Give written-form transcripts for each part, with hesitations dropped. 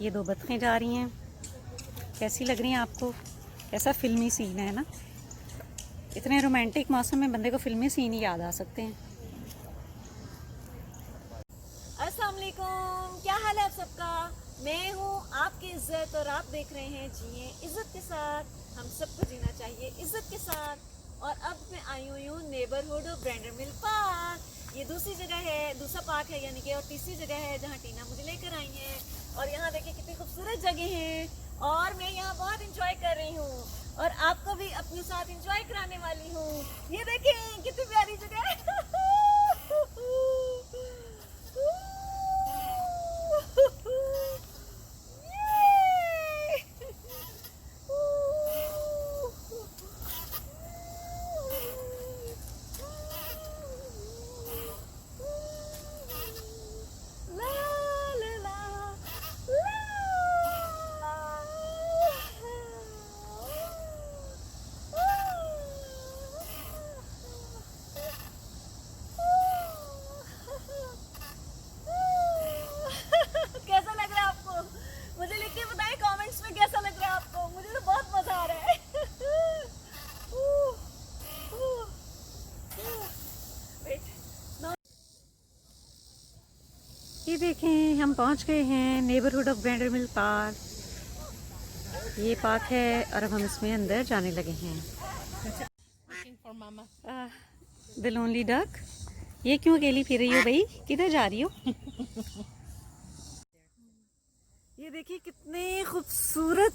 ये दो बतखें जा रही हैं। कैसी लग रही हैं आपको? कैसा फिल्मी सीन है ना। इतने रोमांटिक मौसम में बंदे को फिल्मी सीन ही याद आ सकते हैं। अस्सलाम वालेकुम, क्या हाल है आप सबका। मैं हूँ आपकी इज्जत और आप देख रहे हैं जिए इज्जत के साथ। हम सबको जीना चाहिए इज्जत के साथ। और अब मैं आई हुई हूँ नेबरहुड ब्रेंडर मिल पार्क। ये दूसरी जगह है, दूसरा पार्क है यानी कि, और तीसरी जगह है जहाँ टीना मुझे लेकर आई है। और यहाँ देखिए कितनी खूबसूरत जगह है और मैं यहाँ बहुत इंजॉय कर रही हूँ और आपको भी अपने साथ इंजॉय कराने वाली हूँ। ये देखें कितनी प्यारी जगह है। ये देखें हम पहुंच गए हैं neighbourhood of Brender mill park. ये पार्क है और अब हम इसमें अंदर जाने लगे हैं। द लोनली डक, ये क्यों अकेली फिर रही हो भाई? किधर जा रही हो? ये देखिए कितने खूबसूरत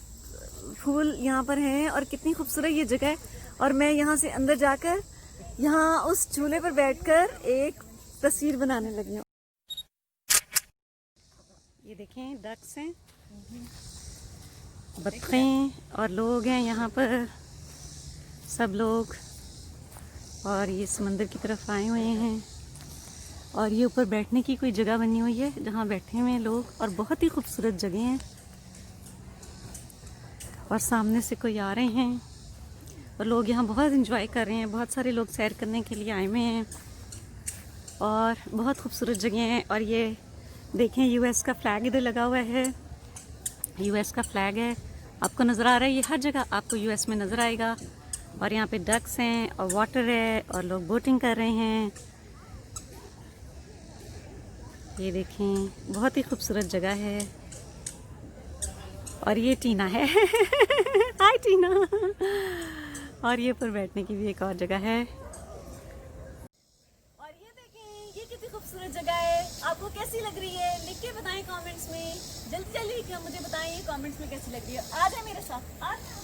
फूल यहाँ पर हैं और कितनी खूबसूरत ये जगह है। और मैं यहाँ से अंदर जाकर यहाँ उस झूले पर बैठकर एक तस्वीर बनाने लगी हूँ। ये देखें डक्स हैं, बतखें और लोग हैं यहाँ पर, सब लोग। और ये समंदर की तरफ आए हुए हैं और ये ऊपर बैठने की कोई जगह बनी हुई है जहाँ बैठे हुए हैं लोग। और बहुत ही खूबसूरत जगह है और सामने से कोई आ रहे हैं और लोग यहाँ बहुत इंजॉय कर रहे हैं। बहुत सारे लोग सैर करने के लिए आए हुए हैं और बहुत खूबसूरत जगह है। और ये देखें यूएस का फ्लैग इधर लगा हुआ है, यूएस का फ्लैग है, आपको नज़र आ रहा है। ये हर जगह आपको यूएस में नज़र आएगा। और यहाँ पे डक्स हैं और वाटर है और लोग बोटिंग कर रहे हैं। ये देखें बहुत ही खूबसूरत जगह है। और ये टीना है। हाय टीना। और ये ऊपर बैठने की भी एक और जगह है। और ये देखें ये कितनी खूबसूरत जगह है। आपको कैसी लग रही है लिख के बताएं कमेंट्स में। जल्दी जल्दी लिख के मुझे बताइए कमेंट्स में कैसी लग रही है। आ जाए मेरे साथ, आ जाए।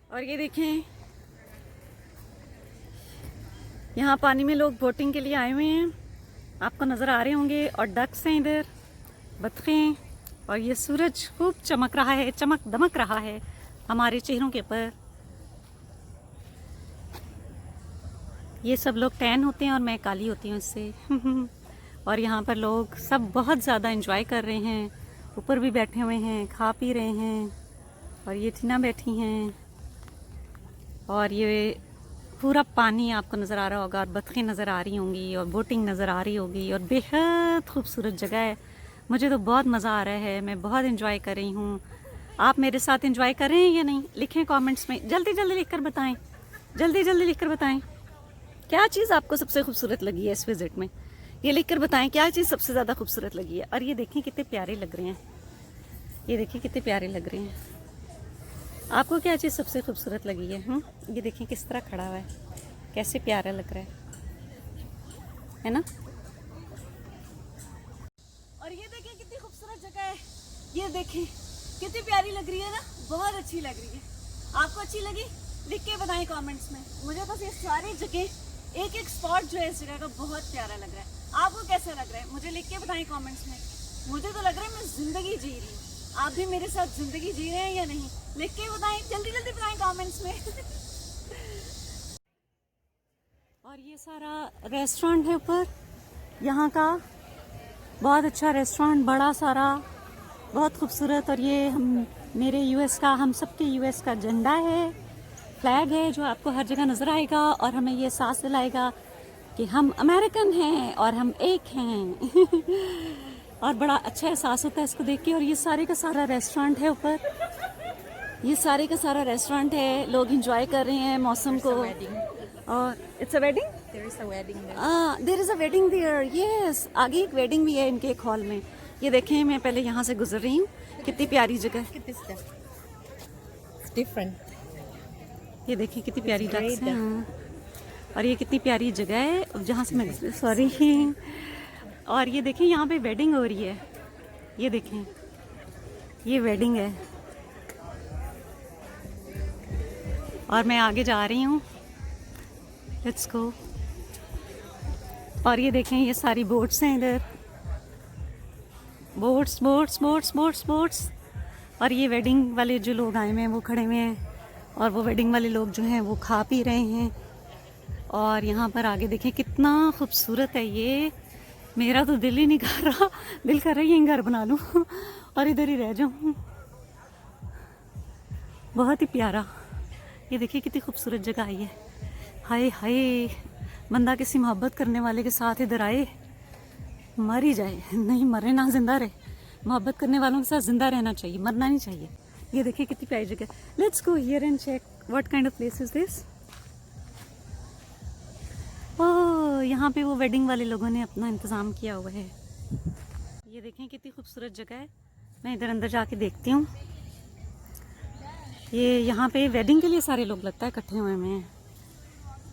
और ये देखें यहाँ पानी में लोग बोटिंग के लिए आए हुए हैं, आपको नज़र आ रहे होंगे। और डक्स हैं इधर, बतखें। और ये सूरज खूब चमक रहा है, चमक दमक रहा है हमारे चेहरों के ऊपर। ये सब लोग टैन होते हैं और मैं काली होती हूँ इससे। और यहाँ पर लोग सब बहुत ज़्यादा एंजॉय कर रहे हैं, ऊपर भी बैठे हुए हैं, खा पी रहे हैं। और ये टीना बैठी हैं और ये पूरा पानी आपको नज़र आ रहा होगा और बतखें नज़र आ रही होंगी और बोटिंग नज़र आ रही होगी। और बेहद खूबसूरत जगह है, मुझे तो बहुत मज़ा आ रहा है, मैं बहुत एंजॉय कर रही हूँ। आप मेरे साथ एंजॉय कर रहे हैं या नहीं? लिखें कमेंट्स में, जल्दी जल्दी लिखकर बताएं, जल्दी जल्दी लिखकर बताएं क्या चीज़ आपको सबसे खूबसूरत लगी है इस विज़िट में। ये लिखकर बताएं क्या चीज़ सबसे ज़्यादा खूबसूरत लगी है। और ये देखें कितने प्यारे लग रहे हैं, ये देखें कितने प्यारे लग रहे हैं। आपको क्या चीज़ सबसे खूबसूरत लगी है? ये देखें किस तरह खड़ा हुआ है, कैसे प्यारा लग रहा है ना। और ये देखें कितनी खूबसूरत जगह है। ये देखें कितनी प्यारी लग रही है ना, बहुत अच्छी लग रही है। आपको अच्छी लगी? लिख के बताएं कमेंट्स में। मुझे बस ये सारी जगह एक एक स्पॉट जो है इस जगह का बहुत प्यारा लग रहा है। आपको कैसा लग रहा है मुझे लिख के बताएं कमेंट्स में। मुझे तो लग रहा है मैं जिंदगी जी रही हूँ। आप भी मेरे साथ जिंदगी जी रहे हैं या नहीं? लिख के बताएं, जल्दी जल्दी बताएं कमेंट्स में। और ये सारा रेस्टोरेंट है ऊपर, यहाँ का बहुत अच्छा रेस्टोरेंट, बड़ा सारा, बहुत खूबसूरत। और ये मेरे यूएस का, हम सबके यूएस का झंडा है, फ्लैग है, जो आपको हर जगह नजर आएगा और हमें ये एहसास दिलाएगा कि हम अमेरिकन हैं और हम एक हैं। और बड़ा अच्छा एहसास होता है इसको देख के। और ये सारे का सारा रेस्टोरेंट है ऊपर, ये सारे का सारा रेस्टोरेंट है, लोग एंजॉय कर रहे हैं मौसम को। और it's a wedding, there is a wedding there, yes. आगे एक वेडिंग भी है इनके एक हॉल में। ये देखें, मैं पहले यहाँ से गुजर रही हूँ, कितनी प्यारी जगह है। Different. ये देखिए कितनी प्यारी डक्स हैं। हाँ। और ये कितनी प्यारी जगह है जहाँ से मैं, सॉरी। और ये देखें यहाँ पे वेडिंग हो रही है, ये देखें, ये वेडिंग है। और मैं आगे जा रही हूँ, लेट्स गो। और ये देखें, ये सारी बोट्स हैं इधर, boats boats boats boats boats. और ये वेडिंग वाले जो लोग आए हुए हैं वो खड़े हुए हैं, और वो वेडिंग वाले लोग जो हैं वो खा पी रहे हैं। और यहाँ पर आगे देखें कितना खूबसूरत है ये। मेरा तो दिल ही नहीं कर रहा, दिल कर रहा है यहीं घर बना लूँ और इधर ही रह जाऊँ। बहुत ही प्यारा, ये देखिए कितनी खूबसूरत जगह आई है। हाय हाय, बंदा किसी मोहब्बत करने वाले के साथ इधर आए, मर ही जाए, नहीं मरे ना जिंदा रहे। मोहब्बत करने वालों के साथ जिंदा रहना चाहिए, मरना नहीं चाहिए। ये देखिए कितनी प्यारी जगह। Let's go here and check what kind of place is this. Oh, यहाँ पे वो वेडिंग वाले लोगों ने अपना इंतजाम किया हुआ है। ये देखें कितनी खूबसूरत जगह है। मैं इधर अंदर जाके देखती हूँ। ये यहाँ पे वेडिंग के लिए सारे लोग लगता है इकट्ठे हुए हैं।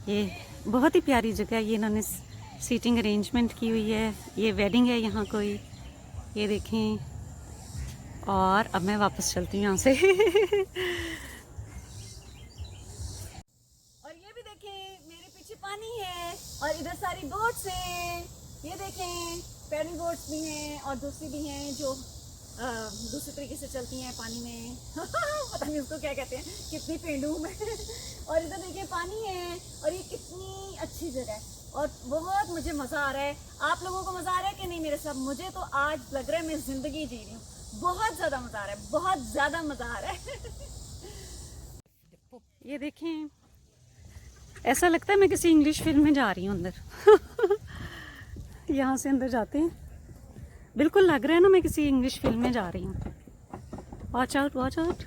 ये बहुत ही प्यारी जगह है, ये इन्होंने सीटिंग अरेंजमेंट की हुई है। ये वेडिंग है यहाँ कोई, ये देखें। और अब मैं वापस चलती हूँ यहाँ से। और ये भी देखें, मेरे पीछे पानी है और इधर सारी बोट्स हैं। ये देखें, पैडल बोट्स भी हैं और दूसरी भी हैं जो दूसरे तरीके से चलती हैं पानी में। पता नहीं उसको क्या कहते हैं, कितनी पेंडू हूँ मैं। और इधर देखिए पानी है, और ये कितनी अच्छी जगह है और बहुत मुझे मज़ा आ रहा है। आप लोगों को मज़ा आ रहा है कि नहीं मेरे साथ? मुझे तो आज लग रहा है मैं ज़िंदगी जी रही हूँ। बहुत ज़्यादा मज़ा आ रहा है, बहुत ज़्यादा मज़ा आ रहा है। ये देखें, ऐसा लगता है मैं किसी इंग्लिश फिल्म में जा रही हूँ अंदर। यहाँ से अंदर जाते हैं, बिल्कुल लग रहा है ना मैं किसी इंग्लिश फिल्म में जा रही हूँ। Watch out, watch out.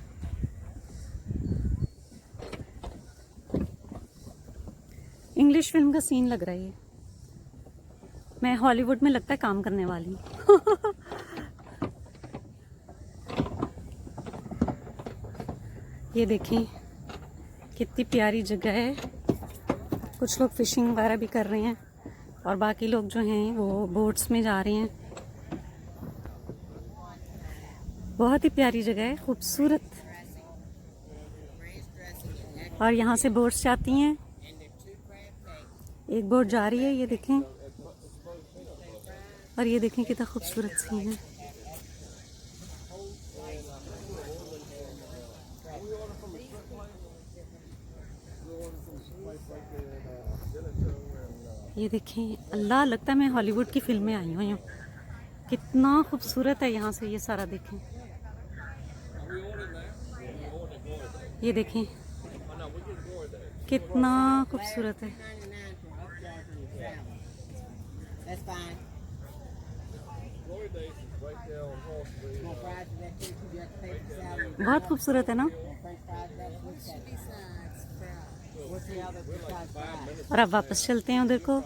English film का सीन लग रहा है ये। मैं हॉलीवुड में लगता है काम करने वाली हूँ। ये देखें कितनी प्यारी जगह है। कुछ लोग फिशिंग वगैरह भी कर रहे हैं और बाकी लोग जो हैं वो बोट्स में जा रहे हैं। बहुत ही प्यारी जगह है, खूबसूरत। और यहाँ से बोट्स जाती हैं, एक बोट जा रही है, ये देखें। और ये देखें कितना खूबसूरत सीन है। ये देखें, अल्लाह, लगता है मैं हॉलीवुड की फिल्म में आई हुई हूँ। कितना खूबसूरत है यहाँ से ये सारा, देखें। ये देखें कितना खूबसूरत है। बहुत खूबसूरत है ना। और अब वापस चलते हैं उधर को,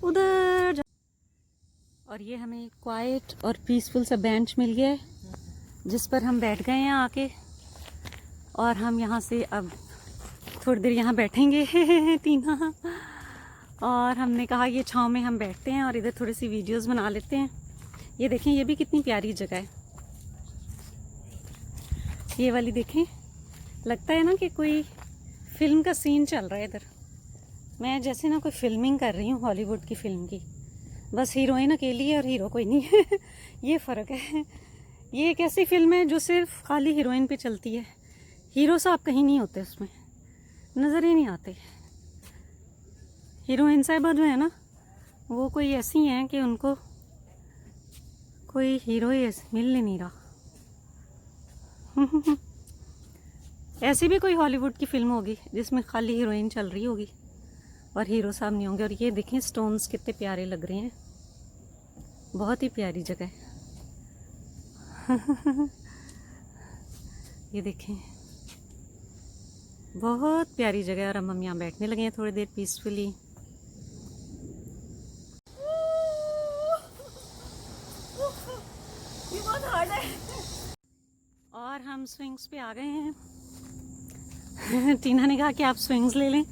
उधर। और ये हमें क्वाइट और पीसफुल सा बेंच मिल गया है जिस पर हम बैठ गए हैं आके। और हम यहाँ से अब थोड़ी देर यहाँ बैठेंगे। टीना, और हमने कहा ये छाँव में हम बैठते हैं और इधर थोड़ी सी वीडियोस बना लेते हैं। ये देखें, ये भी कितनी प्यारी जगह है। ये वाली देखें, लगता है ना कि कोई फिल्म का सीन चल रहा है इधर। मैं जैसे ना कोई फिल्मिंग कर रही हूँ हॉलीवुड की फिल्म की, बस हीरोइन अकेली है और हीरो कोई नहीं है। ये फ़र्क है। ये एक ऐसी फिल्म है जो सिर्फ खाली हीरोइन पे चलती है, हीरो साहब कहीं नहीं होते, उसमें नज़र ही नहीं आते। हीरोइन साहिबा जो है ना, वो कोई ऐसी हैं कि उनको कोई हीरो ही मिल ही नहीं रहा। ऐसी भी कोई हॉलीवुड की फिल्म होगी जिसमें खाली हीरोइन चल रही होगी और हीरो साहब नहीं होंगे। और ये देखें स्टोन्स कितने प्यारे लग रहे हैं, बहुत ही प्यारी जगह है। ये देखें, बहुत प्यारी जगह है। और हम यहाँ बैठने लगे हैं थोड़ी देर पीसफुली। ये बहुत हार्ड है। और हम स्विंग्स पे आ गए हैं। टीना ने कहा कि आप स्विंग्स ले लें।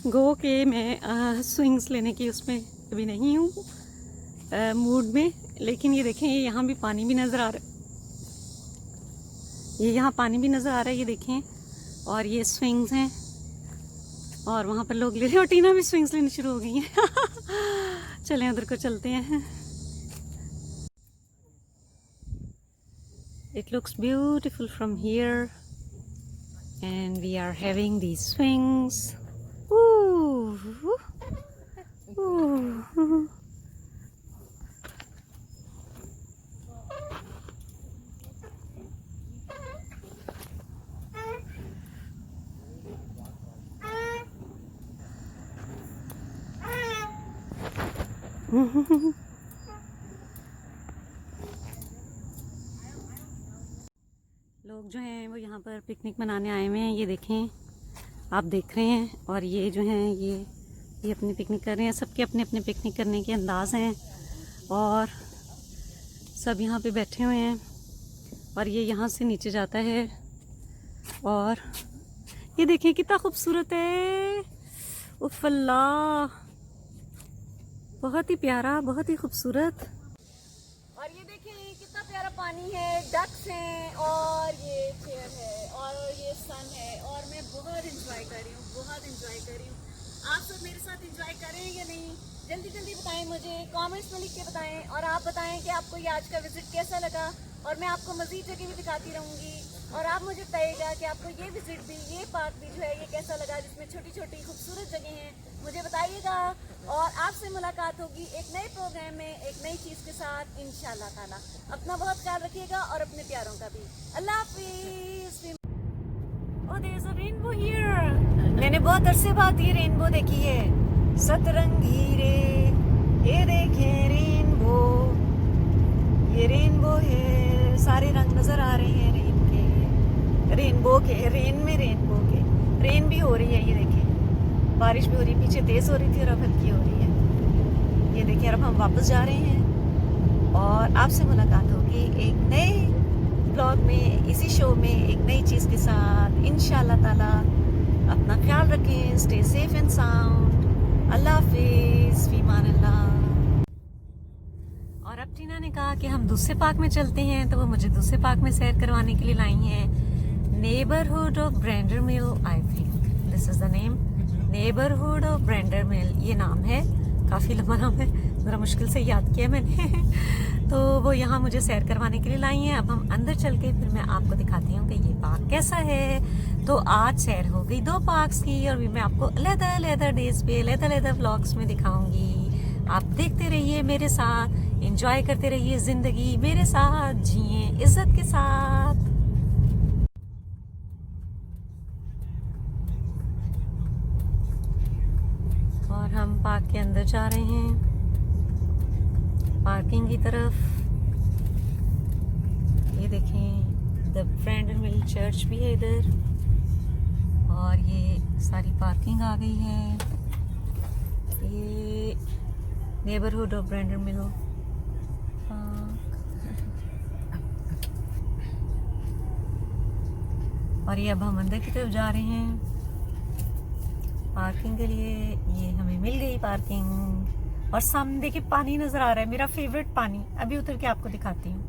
गो के मैं स्विंग्स लेने की उसमें अभी नहीं हूँ मूड में। लेकिन ये देखें, ये यहाँ भी पानी भी नज़र आ रहा है, ये यहाँ पानी भी नज़र आ रहा है, ये देखें। और ये स्विंग्स हैं और वहाँ पर लोग ले रहे हैं और टीना भी स्विंग्स लेनी शुरू हो गई हैं। चलें उधर को चलते हैं। It looks beautiful from here and we are having these swings. Ooh. Ooh. लोग जो हैं वो यहाँ पर पिकनिक मनाने आए हुए हैं। ये देखें, आप देख रहे हैं। और ये जो हैं ये अपनी पिकनिक कर रहे हैं। सबके अपने अपने पिकनिक करने के अंदाज हैं और सब यहाँ पे बैठे हुए हैं। और ये यहाँ से नीचे जाता है और ये देखें कितना खूबसूरत है। उफ़ अल्लाह, बहुत ही प्यारा, बहुत ही खूबसूरत। और ये देखिए कितना प्यारा पानी है, डक्स हैं और ये चेयर है और ये सन है और मैं बहुत इंजॉय कर रही हूँ, बहुत इंजॉय कर रही हूँ। आप सब मेरे साथ इंजॉय करें या नहीं, जल्दी जल्दी बताएं मुझे, कमेंट्स में लिख के बताएं। और आप बताएं कि आपको ये आज का विजिट कैसा लगा और मैं आपको मज़ीद जगह भी दिखाती रहूँगी। और आप मुझे बताइएगा कि आपको ये विजिट भी, ये पार्क भी जो है ये कैसा लगा, जिसमें छोटी छोटी खूबसूरत जगह हैं, मुझे बताइएगा। और आपसे मुलाकात होगी एक नए प्रोग्राम में, एक नई चीज़ के साथ इंशाल्लाह ताला। अपना बहुत ख्याल रखिएगा और अपने प्यारों का भी। अल्लाह हाफिज़। Oh, there's a rainbow here. मैंने बहुत अरसे बाद ये रेनबो देखी है। सतरंगी रे, ये देखें रेनबो, ये रेनबो है। सारे रंग नजर आ रहे हैं रेनबो के, रेन में रेनबो के। रेन भी हो रही है, ये देखें, बारिश भी हो रही है। पीछे तेज हो रही थी और अब हल्की हो रही है। ये देखिए, अब हम वापस जा रहे हैं और आपसे मुलाकात होगी एक नए ब्लॉग में, इसी शो में, एक नई चीज़ के साथ इंशाल्लाह ताला। अपना ख्याल रखें, स्टे सेफ एंड साउंड। अल्लाह हाफिज़, फी मान अल्लाह। और अब टीना ने कहा कि हम दूसरे पार्क में चलते हैं, तो वो मुझे दूसरे पार्क में सैर करवाने के लिए लाई हैं। Neighbourhood of Brender Mill, I think this is the name. Neighbourhood of Brender Mill, ये नाम है, काफ़ी लंबा नाम है, ज़रा मुश्किल से याद किया मैंने। तो वो यहाँ मुझे सैर करवाने के लिए लाई हैं। अब हम अंदर चल के फिर मैं आपको दिखाती हूँ कि ये पार्क कैसा है। तो आज सैर हो गई 2 पार्क्स की और भी मैं आपको अलग-अलग डेज पे अलग-अलग व्लॉग्स में दिखाऊंगी। आप देखते रहिए मेरे साथ, एंजॉय करते रहिए ज़िंदगी मेरे साथ, जिए इज्जत के साथ। और हम पार्क के अंदर जा रहे हैं, पार्किंग की तरफ। ये देखें, द ब्रेंडर मिल चर्च भी है इधर और ये सारी पार्किंग आ गई है। ये नेबरहुड ऑफ ब्रेंडर मिल और ये अब हम अंदर की तरफ जा रहे हैं पार्किंग के लिए। ये हमें मिल गई पार्किंग और सामने देखिए पानी नजर आ रहा है, मेरा फेवरेट पानी। अभी उतर के आपको दिखाती हूँ।